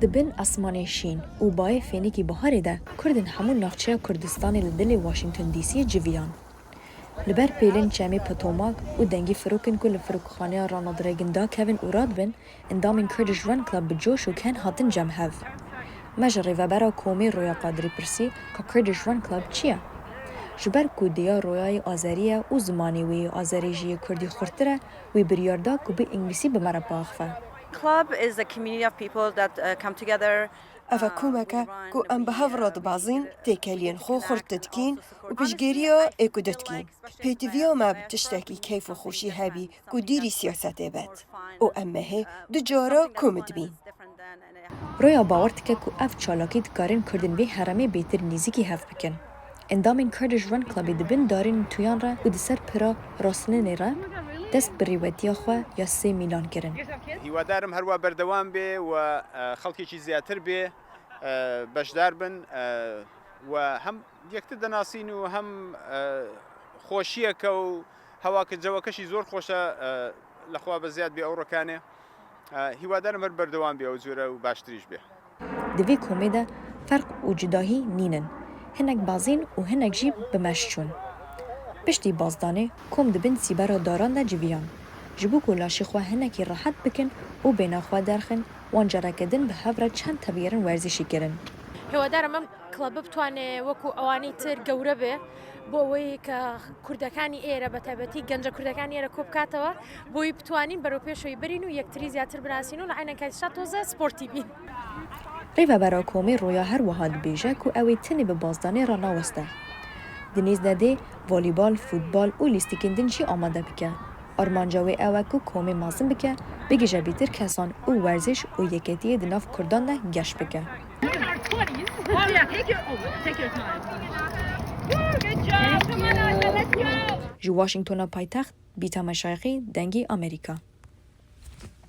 دبن اسمان شین و بای فینیکی بهاری ده کردن همون ناخچه کردستان لدل واشنطن دی سی جویان. لبر پیلن چمی پتوماک و دنگی فروکن کل فروکخانه رانالد ریگن دا کوین اوراد بن اندامین کردش رن کلاب بجوش و کن هاتن جمع هف. مجری و برا کومی رویا قادری پرسی که کردش رن کلاب چیه؟ جبر کودیا رویای آذریه و زمانی وی آذریجی کردی خورتره و بریاردا که به انگلیسی بمره باخفه. Club is a community of people that come together. أفا كومكا كو أم بهفراد بازين تيكالين خو خورتتكين وبشجيريا إيكو دتكين بيتفيا ما بتشتكي كيف خوشي هابي كو ديري سياسات بات و أما هي دجارة كومد بين رویا باورت که کو اف چالاکی دکارن کردن به حرمه بیتر نیزیکی هف بکن. اندامین کردش رن کلابی دبن دارین تویان را و دسر پرا راستنه را دست بریوتیا خواه یا 3 میلیون کرن. هیوادارم هەروە بەردەوام بێ و خەڵکێکی زیاتر بێ بەشدار بن و هەم یەکتر دەناسین و هەم خۆشیەکە و هەواکە جەوەکەشی زۆر خۆشە لەخوا بە زیاد بێ ئەو ڕۆکانێ هیوادارم هەر بەردەوام بێ ئەو جۆرە و باشتریش بێ. دوی کومێدا فرق و جداهی نینن. هنک بازین و هنک جی بمشچون. پشتی بازدانه کوم دبن سیبرا داران دا جویان. جبو کلاشی خواه هنکی راحت بکن و بینا خواه درخن وان جرکدن به هفره چند تبیرن ورزشی کرن. هیوادارم ام کلاب بتوانه وکو اوانی تر گوره به بۆەوەی کە کوردەکانی ئێرە بەتایبەتی گەنجە کوردەکانی ئێرە کۆبکاتەوە بۆی بتوانین بەرەو پێشەوەی برین و یەکتری زیاتر بناسین و لە عینەکەیشتا تۆزە سپۆرتی بین. ڕێڤە بەرا کۆمەی ڕۆیا هەروەها دبێژە و ئەوەی تنێ بە بازدانێ ڕاناوەستە. دنیز دەدێ ڤۆلیبال، فوتبال و لیستیکردنشی ئامادە بکە. ئەرمانجاوی ئەوە کو کۆمێ مازن بکە بگیژە بیتر کەسان و ورزش و یەکێتیە di nav Kurdan da گەشت بکە. ji Washingtona paytext Bîta Meşayixî dengê Amerîka.